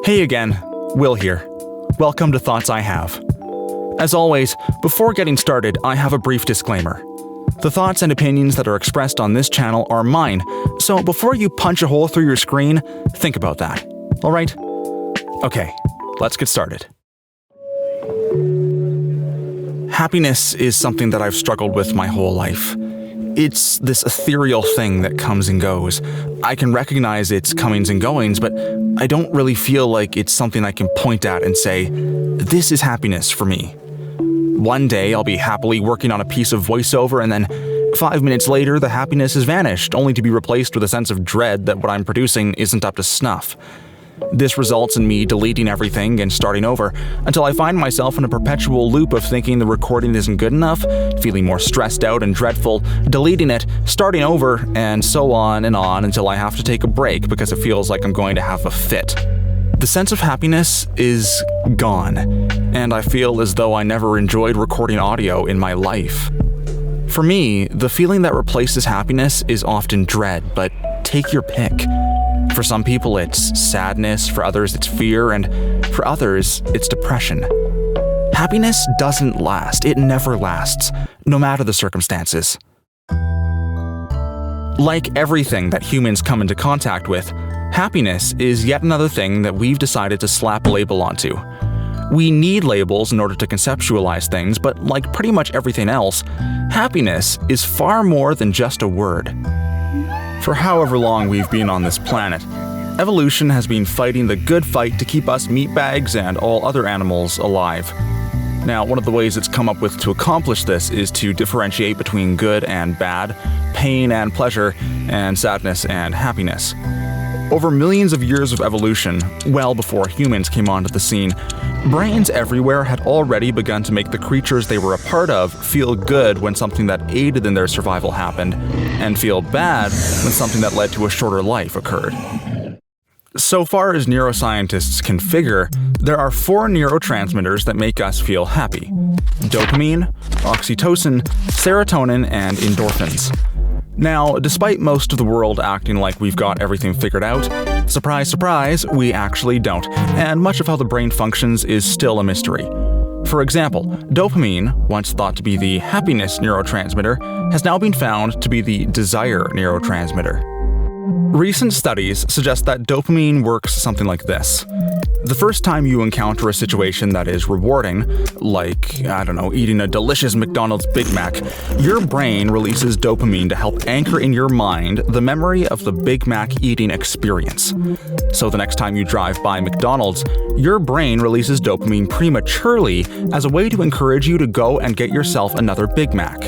Hey again, Will here. Welcome to Thoughts I Have. As always, before getting started, I have a brief disclaimer. The thoughts and opinions that are expressed on this channel are mine, so before you punch a hole through your screen, think about that. Alright? Okay, let's get started. Happiness is something that I've struggled with my whole life. It's this ethereal thing that comes and goes. I can recognize its comings and goings, but I don't really feel like it's something I can point at and say, this is happiness for me. One day I'll be happily working on a piece of voiceover and then 5 minutes later the happiness has vanished, only to be replaced with a sense of dread that what I'm producing isn't up to snuff. This results in me deleting everything and starting over, until I find myself in a perpetual loop of thinking the recording isn't good enough, feeling more stressed out and dreadful, deleting it, starting over, and so on until I have to take a break because it feels like I'm going to have a fit. The sense of happiness is gone, and I feel as though I never enjoyed recording audio in my life. For me, the feeling that replaces happiness is often dread, but take your pick. For some people, it's sadness, for others, it's fear, and for others, it's depression. Happiness doesn't last. It never lasts, no matter the circumstances. Like everything that humans come into contact with, happiness is yet another thing that we've decided to slap a label onto. We need labels in order to conceptualize things, but like pretty much everything else, happiness is far more than just a word. For however long we've been on this planet, evolution has been fighting the good fight to keep us meatbags and all other animals alive. Now, one of the ways it's come up with to accomplish this is to differentiate between good and bad, pain and pleasure, and sadness and happiness. Over millions of years of evolution, well before humans came onto the scene, brains everywhere had already begun to make the creatures they were a part of feel good when something that aided in their survival happened, and feel bad when something that led to a shorter life occurred. So far as neuroscientists can figure, there are 4 neurotransmitters that make us feel happy: dopamine, oxytocin, serotonin, and endorphins. Now, despite most of the world acting like we've got everything figured out, surprise, surprise, we actually don't, and much of how the brain functions is still a mystery. For example, dopamine, once thought to be the happiness neurotransmitter, has now been found to be the desire neurotransmitter. Recent studies suggest that dopamine works something like this. The first time you encounter a situation that is rewarding, like, eating a delicious McDonald's Big Mac, your brain releases dopamine to help anchor in your mind the memory of the Big Mac eating experience. So the next time you drive by McDonald's, your brain releases dopamine prematurely as a way to encourage you to go and get yourself another Big Mac.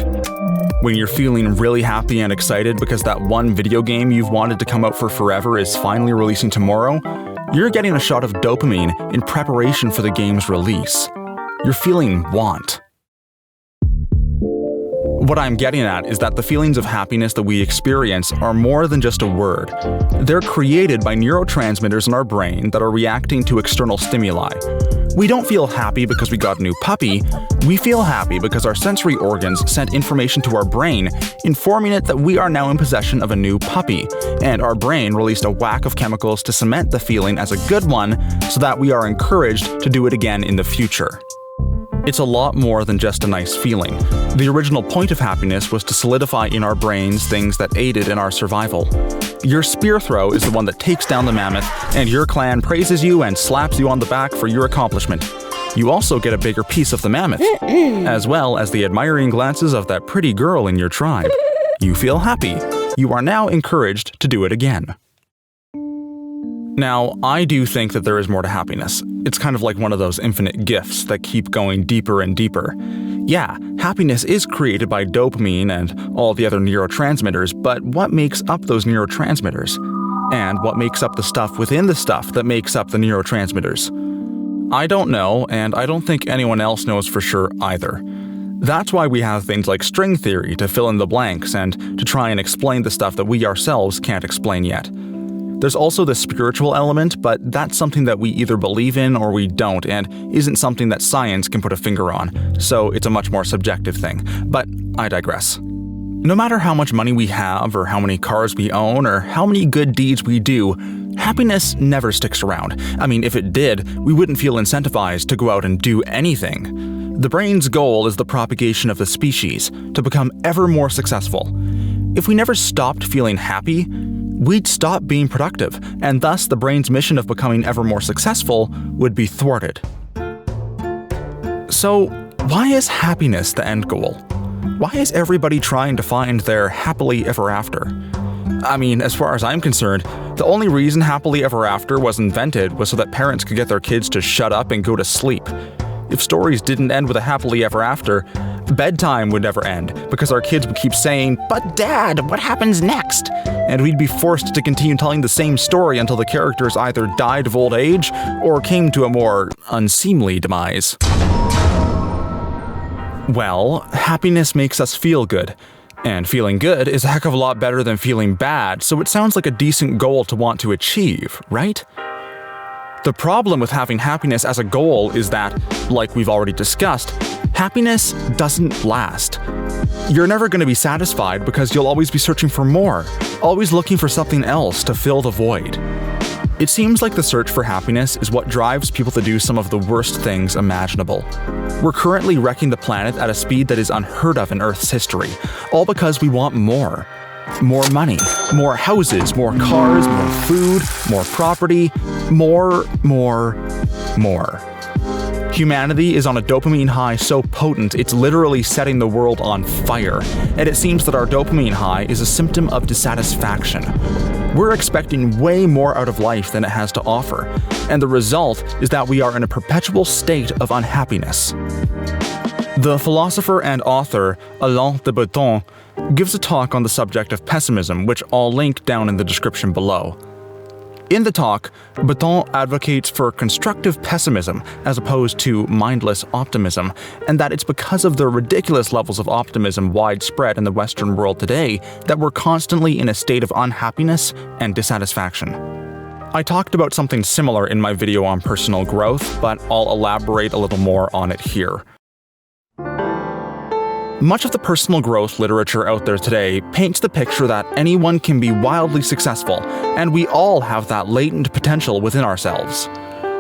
When you're feeling really happy and excited because that one video game you've wanted to come out for forever is finally releasing tomorrow, you're getting a shot of dopamine in preparation for the game's release. You're feeling want. What I'm getting at is that the feelings of happiness that we experience are more than just a word. They're created by neurotransmitters in our brain that are reacting to external stimuli. We don't feel happy because we got a new puppy. We feel happy because our sensory organs sent information to our brain, informing it that we are now in possession of a new puppy, and our brain released a whack of chemicals to cement the feeling as a good one so that we are encouraged to do it again in the future. It's a lot more than just a nice feeling. The original point of happiness was to solidify in our brains things that aided in our survival. Your spear throw is the one that takes down the mammoth, and your clan praises you and slaps you on the back for your accomplishment. You also get a bigger piece of the mammoth, as well as the admiring glances of that pretty girl in your tribe. You feel happy. You are now encouraged to do it again. Now, I do think that there is more to happiness. It's kind of like one of those infinite gifts that keep going deeper and deeper. Yeah, happiness is created by dopamine and all the other neurotransmitters, but what makes up those neurotransmitters? And what makes up the stuff within the stuff that makes up the neurotransmitters? I don't know, and I don't think anyone else knows for sure either. That's why we have things like string theory to fill in the blanks and to try and explain the stuff that we ourselves can't explain yet. There's also the spiritual element, but that's something that we either believe in or we don't, and isn't something that science can put a finger on, so it's a much more subjective thing. But I digress. No matter how much money we have, or how many cars we own, or how many good deeds we do, happiness never sticks around. I mean, if it did, we wouldn't feel incentivized to go out and do anything. The brain's goal is the propagation of the species, to become ever more successful. If we never stopped feeling happy, we'd stop being productive, and thus the brain's mission of becoming ever more successful would be thwarted. So, why is happiness the end goal? Why is everybody trying to find their happily ever after? I mean, as far as I'm concerned, the only reason happily ever after was invented was so that parents could get their kids to shut up and go to sleep. If stories didn't end with a happily ever after, bedtime would never end, because our kids would keep saying, "But Dad, what happens next?" And we'd be forced to continue telling the same story until the characters either died of old age or came to a more unseemly demise. Well, happiness makes us feel good. And feeling good is a heck of a lot better than feeling bad, so it sounds like a decent goal to want to achieve, right? The problem with having happiness as a goal is that, like we've already discussed, happiness doesn't last. You're never going to be satisfied because you'll always be searching for more, always looking for something else to fill the void. It seems like the search for happiness is what drives people to do some of the worst things imaginable. We're currently wrecking the planet at a speed that is unheard of in Earth's history, all because we want more. More money, more houses, more cars, more food, more property, more. Humanity is on a dopamine high so potent it's literally setting the world on fire, and it seems that our dopamine high is a symptom of dissatisfaction. We're expecting way more out of life than it has to offer, and the result is that we are in a perpetual state of unhappiness. The philosopher and author Alain de Botton gives a talk on the subject of pessimism, which I'll link down in the description below. In the talk, Botton advocates for constructive pessimism as opposed to mindless optimism, and that it's because of the ridiculous levels of optimism widespread in the Western world today that we're constantly in a state of unhappiness and dissatisfaction. I talked about something similar in my video on personal growth, but I'll elaborate a little more on it here. Much of the personal growth literature out there today paints the picture that anyone can be wildly successful, and we all have that latent potential within ourselves.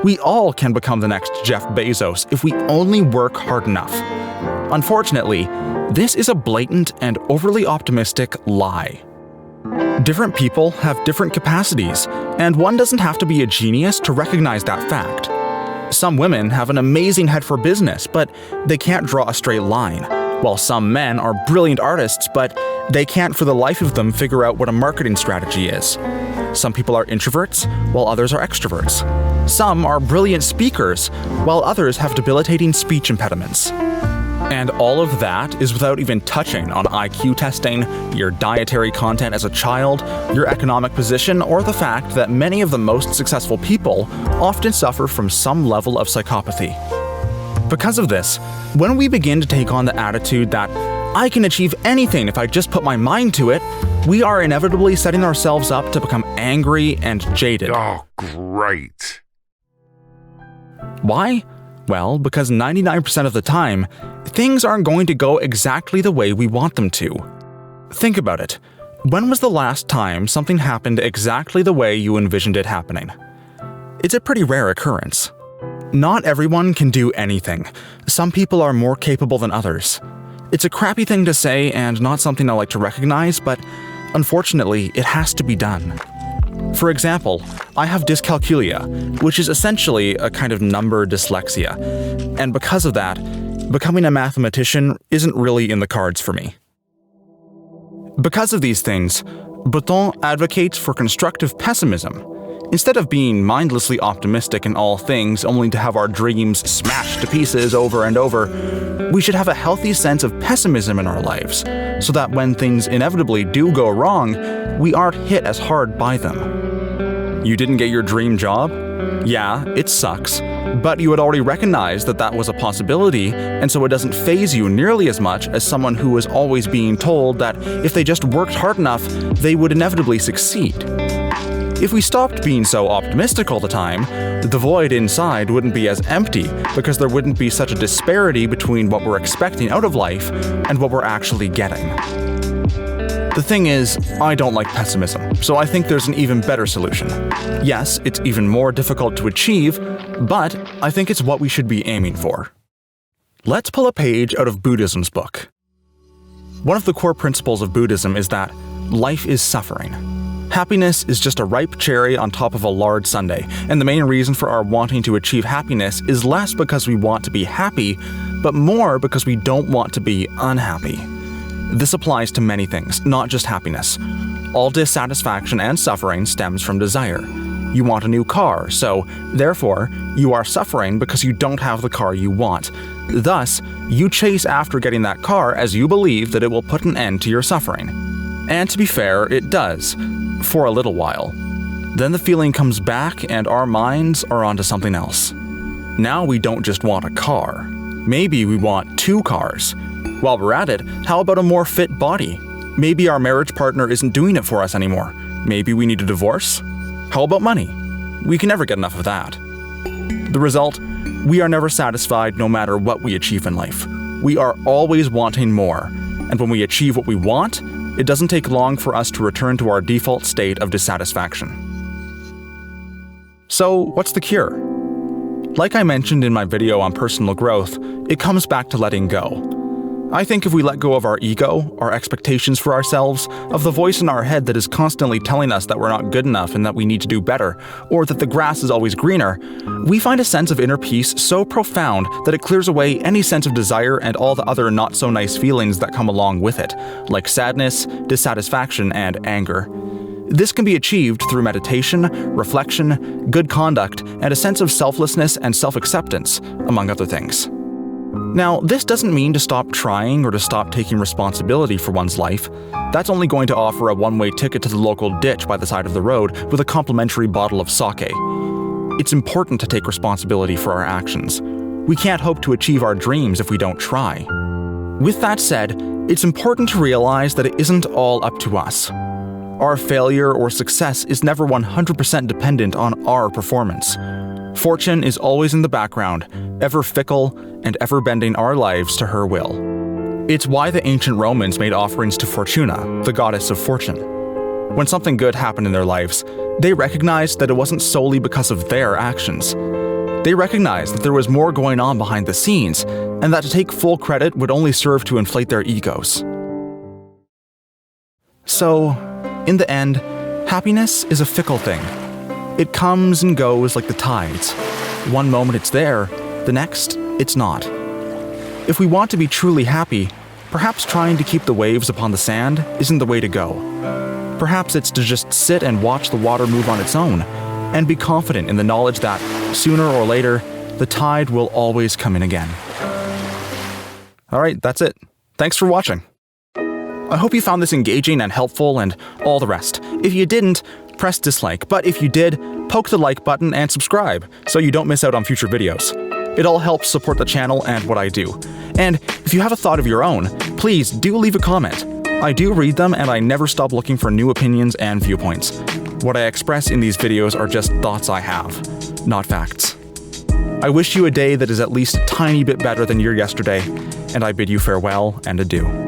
We all can become the next Jeff Bezos if we only work hard enough. Unfortunately, this is a blatant and overly optimistic lie. Different people have different capacities, and one doesn't have to be a genius to recognize that fact. Some women have an amazing head for business, but they can't draw a straight line. While some men are brilliant artists, but they can't for the life of them figure out what a marketing strategy is. Some people are introverts, while others are extroverts. Some are brilliant speakers, while others have debilitating speech impediments. And all of that is without even touching on IQ testing, your dietary content as a child, your economic position, or the fact that many of the most successful people often suffer from some level of psychopathy. Because of this, when we begin to take on the attitude that I can achieve anything if I just put my mind to it, we are inevitably setting ourselves up to become angry and jaded. Oh, great. Why? Well, because 99% of the time, things aren't going to go exactly the way we want them to. Think about it. When was the last time something happened exactly the way you envisioned it happening? It's a pretty rare occurrence. Not everyone can do anything. Some people are more capable than others. It's a crappy thing to say and not something I like to recognize, but unfortunately, it has to be done. For example, I have dyscalculia, which is essentially a kind of number dyslexia, and because of that, becoming a mathematician isn't really in the cards for me. Because of these things, Botton advocates for constructive pessimism. Instead of being mindlessly optimistic in all things only to have our dreams smashed to pieces over and over, we should have a healthy sense of pessimism in our lives, so that when things inevitably do go wrong, we aren't hit as hard by them. You didn't get your dream job? Yeah, it sucks, but you had already recognized that that was a possibility, and so it doesn't faze you nearly as much as someone who is always being told that if they just worked hard enough, they would inevitably succeed. If we stopped being so optimistic all the time, the void inside wouldn't be as empty because there wouldn't be such a disparity between what we're expecting out of life and what we're actually getting. The thing is, I don't like pessimism, so I think there's an even better solution. Yes, it's even more difficult to achieve, but I think it's what we should be aiming for. Let's pull a page out of Buddhism's book. One of the core principles of Buddhism is that life is suffering. Happiness is just a ripe cherry on top of a large sundae, and the main reason for our wanting to achieve happiness is less because we want to be happy, but more because we don't want to be unhappy. This applies to many things, not just happiness. All dissatisfaction and suffering stems from desire. You want a new car, so, therefore, you are suffering because you don't have the car you want. Thus, you chase after getting that car as you believe that it will put an end to your suffering. And to be fair, it does, for a little while. Then the feeling comes back and our minds are onto something else. Now we don't just want a car. Maybe we want 2 cars. While we're at it, how about a more fit body? Maybe our marriage partner isn't doing it for us anymore. Maybe we need a divorce? How about money? We can never get enough of that. The result? We are never satisfied no matter what we achieve in life. We are always wanting more. And when we achieve what we want, it doesn't take long for us to return to our default state of dissatisfaction. So, what's the cure? Like I mentioned in my video on personal growth, it comes back to letting go. I think if we let go of our ego, our expectations for ourselves, of the voice in our head that is constantly telling us that we're not good enough and that we need to do better, or that the grass is always greener, we find a sense of inner peace so profound that it clears away any sense of desire and all the other not-so-nice feelings that come along with it, like sadness, dissatisfaction, and anger. This can be achieved through meditation, reflection, good conduct, and a sense of selflessness and self-acceptance, among other things. Now, this doesn't mean to stop trying or to stop taking responsibility for one's life. That's only going to offer a one-way ticket to the local ditch by the side of the road with a complimentary bottle of sake. It's important to take responsibility for our actions. We can't hope to achieve our dreams if we don't try. With that said, it's important to realize that it isn't all up to us. Our failure or success is never 100% dependent on our performance. Fortune is always in the background, ever fickle and ever bending our lives to her will. It's why the ancient Romans made offerings to Fortuna, the goddess of fortune. When something good happened in their lives, they recognized that it wasn't solely because of their actions. They recognized that there was more going on behind the scenes, and that to take full credit would only serve to inflate their egos. So, in the end, happiness is a fickle thing. It comes and goes like the tides. One moment it's there, the next, it's not. If we want to be truly happy, perhaps trying to keep the waves upon the sand isn't the way to go. Perhaps it's to just sit and watch the water move on its own, and be confident in the knowledge that, sooner or later, the tide will always come in again. Alright, that's it. Thanks for watching. I hope you found this engaging and helpful and all the rest. If you didn't, press dislike, but if you did, poke the like button and subscribe so you don't miss out on future videos. It all helps support the channel and what I do. And if you have a thought of your own, please do leave a comment. I do read them and I never stop looking for new opinions and viewpoints. What I express in these videos are just thoughts I have, not facts. I wish you a day that is at least a tiny bit better than your yesterday, and I bid you farewell and adieu.